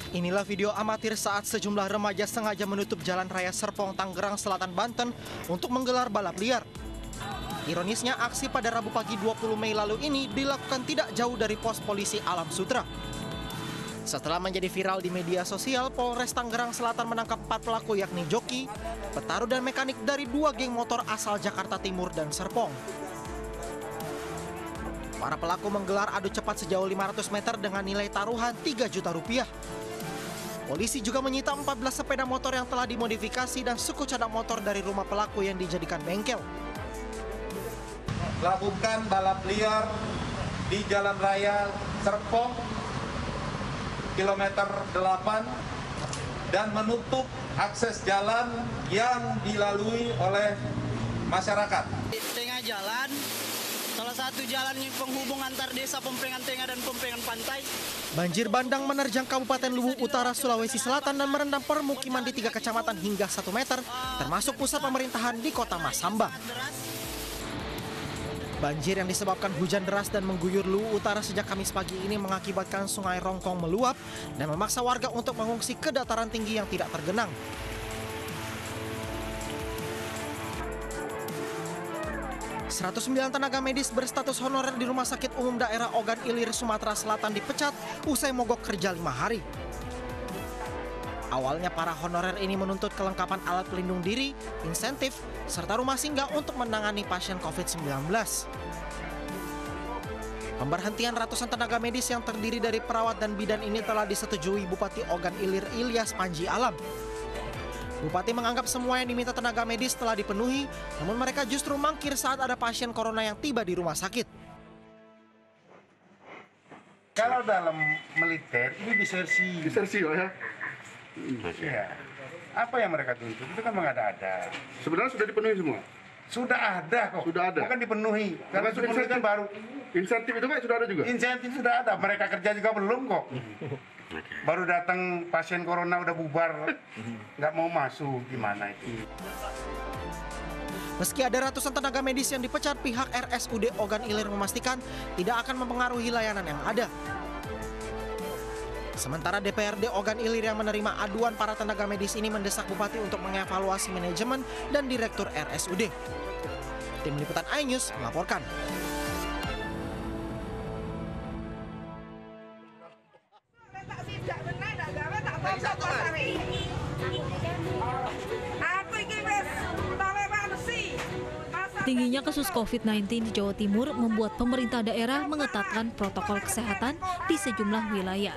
Inilah video amatir saat sejumlah remaja sengaja menutup Jalan Raya Serpong, Tangerang Selatan, Banten untuk menggelar balap liar. Ironisnya, aksi pada Rabu pagi 20 Mei lalu ini dilakukan tidak jauh dari pos polisi Alam Sutera. Setelah menjadi viral di media sosial, Polres Tangerang Selatan menangkap 4 pelaku yakni joki, petaruh dan mekanik dari 2 geng motor asal Jakarta Timur dan Serpong. Para pelaku menggelar adu cepat sejauh 500 meter dengan nilai taruhan 3 juta rupiah. Polisi juga menyita 14 sepeda motor yang telah dimodifikasi dan suku cadang motor dari rumah pelaku yang dijadikan bengkel. Lakukan balap liar di Jalan Raya Serpong, kilometer 8, dan menutup akses jalan yang dilalui oleh masyarakat. Di tengah jalan, salah satu jalan penghubung antar desa Pempengan Tengah dan Pempengan Pantai. Banjir bandang menerjang Kabupaten Luwu Utara, Sulawesi Selatan dan merendam permukiman di 3 kecamatan hingga 1 meter, termasuk pusat pemerintahan di Kota Masamba. Banjir yang disebabkan hujan deras dan mengguyur Luwu Utara sejak Kamis pagi ini mengakibatkan Sungai Rongkong meluap dan memaksa warga untuk mengungsi ke dataran tinggi yang tidak tergenang. ...109 tenaga medis berstatus honorer di Rumah Sakit Umum Daerah Ogan Ilir, Sumatera Selatan dipecat usai mogok kerja 5 hari. Awalnya para honorer ini menuntut kelengkapan alat pelindung diri, insentif, serta rumah singgah untuk menangani pasien COVID-19. Pemberhentian ratusan tenaga medis yang terdiri dari perawat dan bidan ini telah disetujui Bupati Ogan Ilir Ilyas Panji Alam. Bupati menganggap semua yang diminta tenaga medis telah dipenuhi, namun mereka justru mangkir saat ada pasien corona yang tiba di rumah sakit. Kalau dalam militer ini disersi. Disersi, oh ya? Ya. Apa yang mereka tuntut itu kan mengada-ada. Sebenarnya sudah dipenuhi semua? Sudah ada kok. Sudah ada? Bukan dipenuhi. Karena sudah dipenuhi kan baru. Insentif itu kan sudah ada juga? Insentif sudah ada. Mereka kerja juga belum kok. Baru datang pasien corona udah bubar. Nggak mau masuk. Gimana itu? Meski ada ratusan tenaga medis yang dipecat, pihak RSUD Ogan Ilir memastikan tidak akan mempengaruhi layanan yang ada. Sementara DPRD Ogan Ilir yang menerima aduan para tenaga medis ini mendesak Bupati untuk mengevaluasi manajemen dan Direktur RSUD. Tim Liputan iNews melaporkan. Tingginya kasus COVID-19 di Jawa Timur membuat pemerintah daerah mengetatkan protokol kesehatan di sejumlah wilayah.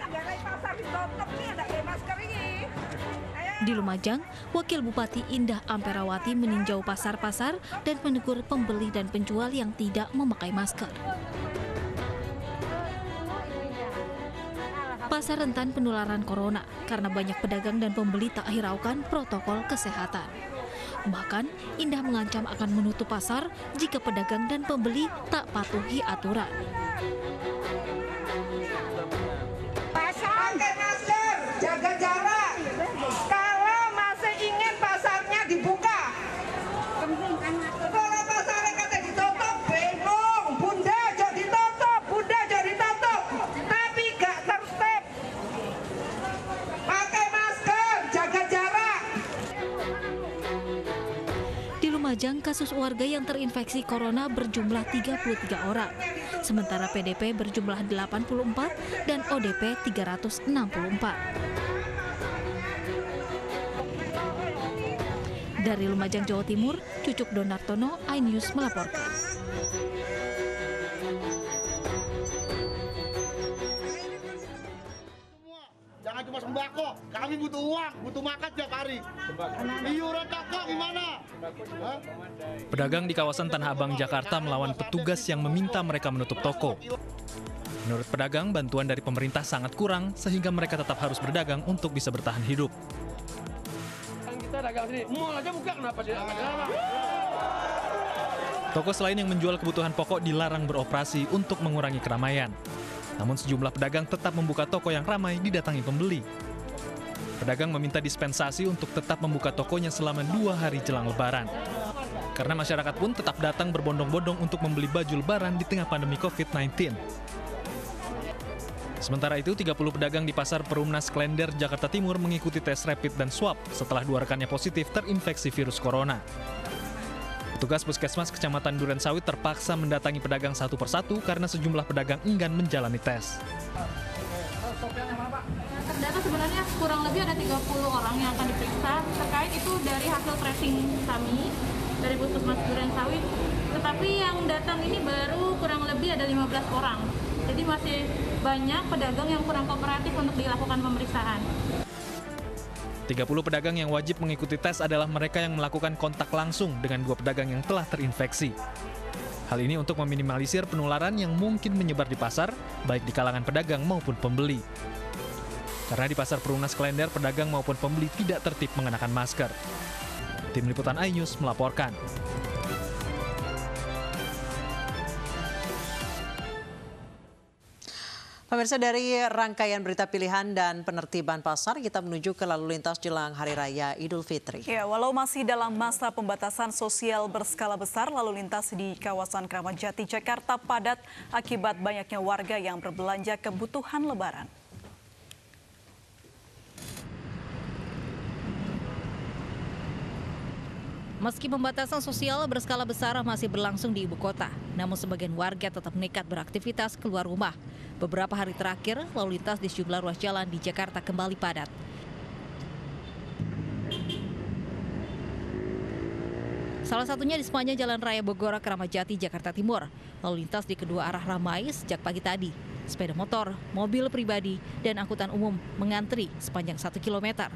Di Lumajang, Wakil Bupati Indah Amperawati meninjau pasar-pasar dan menegur pembeli dan penjual yang tidak memakai masker. Pasar rentan penularan corona karena banyak pedagang dan pembeli tak hiraukan protokol kesehatan. Bahkan, Indah mengancam akan menutup pasar jika pedagang dan pembeli tak patuhi aturan. Pakai masker, jaga jarak. Kalau masih ingin pasarnya dibuka. Kalau pasarnya kata ditutup, bingung. Bunda jadi ditutup, Bunda jadi ditutup. Tapi gak tertib. Pakai masker, jaga jarak. Di Lumajang, kasus warga yang terinfeksi corona berjumlah 33 orang. Sementara PDP berjumlah 84 dan ODP 364. Dari Lumajang, Jawa Timur, Cucuk Donartono, iNews melaporkan. Jangan cuma sembako, kami butuh uang, butuh makan tiap hari. Iuran toko gimana? Pedagang di kawasan Tanah Abang, Jakarta melawan petugas yang meminta mereka menutup toko. Menurut pedagang, bantuan dari pemerintah sangat kurang sehingga mereka tetap harus berdagang untuk bisa bertahan hidup. Kita dagang sini, mall aja buka, kenapa sih? Toko selain yang menjual kebutuhan pokok dilarang beroperasi untuk mengurangi keramaian. Namun sejumlah pedagang tetap membuka toko yang ramai didatangi pembeli. Pedagang meminta dispensasi untuk tetap membuka tokonya selama 2 hari jelang Lebaran. Karena masyarakat pun tetap datang berbondong-bondong untuk membeli baju Lebaran di tengah pandemi COVID-19. Sementara itu, 30 pedagang di Pasar Perumnas Klender, Jakarta Timur mengikuti tes rapid dan swab setelah 2 rekannya positif terinfeksi virus corona. Petugas Puskesmas Kecamatan Durensawit terpaksa mendatangi pedagang satu persatu karena sejumlah pedagang enggan menjalani tes. Terdata sebenarnya kurang lebih ada 30 orang yang akan diperiksa terkait itu dari hasil tracing kami dari Puskesmas Durensawit. Tetapi yang datang ini baru kurang lebih ada 15 orang. Jadi masih banyak pedagang yang kurang kooperatif untuk dilakukan pemeriksaan. 30 pedagang yang wajib mengikuti tes adalah mereka yang melakukan kontak langsung dengan 2 pedagang yang telah terinfeksi. Hal ini untuk meminimalisir penularan yang mungkin menyebar di pasar, baik di kalangan pedagang maupun pembeli. Karena di Pasar Perumnas Klender, pedagang maupun pembeli tidak tertib mengenakan masker. Tim Liputan iNews melaporkan. Pemirsa, dari rangkaian berita pilihan dan penertiban pasar, kita menuju ke lalu lintas jelang Hari Raya Idul Fitri. Ya, walau masih dalam masa pembatasan sosial berskala besar, lalu lintas di kawasan Kramat Jati, Jakarta padat akibat banyaknya warga yang berbelanja kebutuhan Lebaran. Meski pembatasan sosial berskala besar masih berlangsung di ibu kota, namun sebagian warga tetap nekat beraktivitas keluar rumah. Beberapa hari terakhir, lalu lintas di sejumlah ruas jalan di Jakarta kembali padat. Salah satunya di sepanjang Jalan Raya Bogor Kramat Jati, Jakarta Timur. Lalu lintas di kedua arah ramai sejak pagi tadi. Sepeda motor, mobil pribadi, dan angkutan umum mengantri sepanjang 1 kilometer.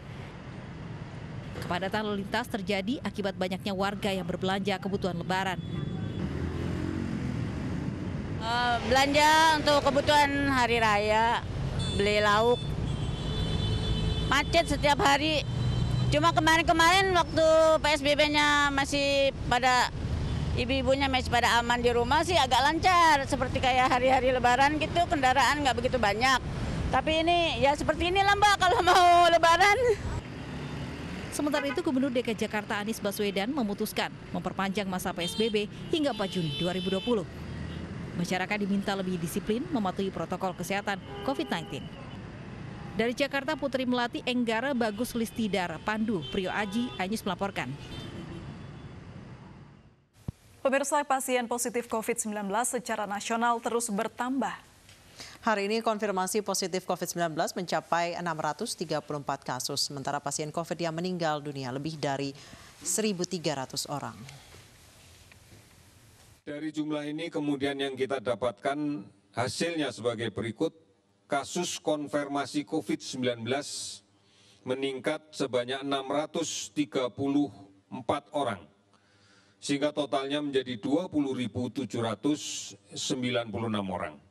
Kepadatan lalu lintas terjadi akibat banyaknya warga yang berbelanja kebutuhan Lebaran. Belanja untuk kebutuhan hari raya, beli lauk, macet setiap hari. Cuma kemarin waktu PSBB-nya masih pada ibu-ibunya masih pada aman di rumah sih agak lancar. Seperti kayak hari-hari Lebaran gitu, kendaraan nggak begitu banyak. Tapi ini ya seperti inilah Mbak kalau mau Lebaran. Sementara itu, Gubernur DKI Jakarta Anies Baswedan memutuskan memperpanjang masa PSBB hingga 4 Juni 2020. Masyarakat diminta lebih disiplin mematuhi protokol kesehatan COVID-19. Dari Jakarta, Putri Melati Enggara Bagus Listidar Pandu, Priyo Aji, iNews melaporkan. Pemirsa, pasien positif COVID-19 secara nasional terus bertambah. Hari ini konfirmasi positif COVID-19 mencapai 634 kasus, sementara pasien COVID yang meninggal dunia lebih dari 1.300 orang. Dari jumlah ini kemudian yang kita dapatkan hasilnya sebagai berikut. Kasus konfirmasi COVID-19 meningkat sebanyak 634 orang, sehingga totalnya menjadi 20.796 orang.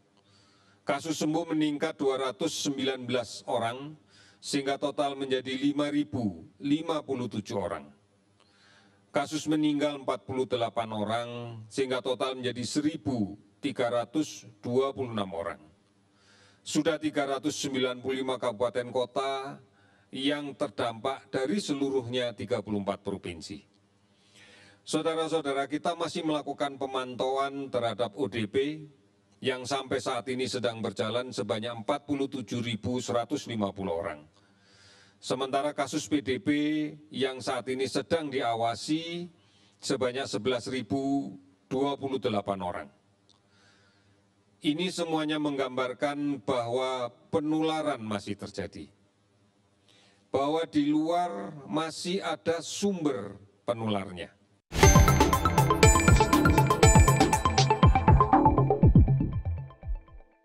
Kasus sembuh meningkat 219 orang, sehingga total menjadi 5.057 orang. Kasus meninggal 48 orang, sehingga total menjadi 1.326 orang. Sudah 395 kabupaten kota yang terdampak dari seluruhnya 34 provinsi. Saudara-saudara, kita masih melakukan pemantauan terhadap ODP yang sampai saat ini sedang berjalan sebanyak 47.150 orang. Sementara kasus PDP yang saat ini sedang diawasi sebanyak 11.028 orang. Ini semuanya menggambarkan bahwa penularan masih terjadi. Bahwa di luar masih ada sumber penularnya.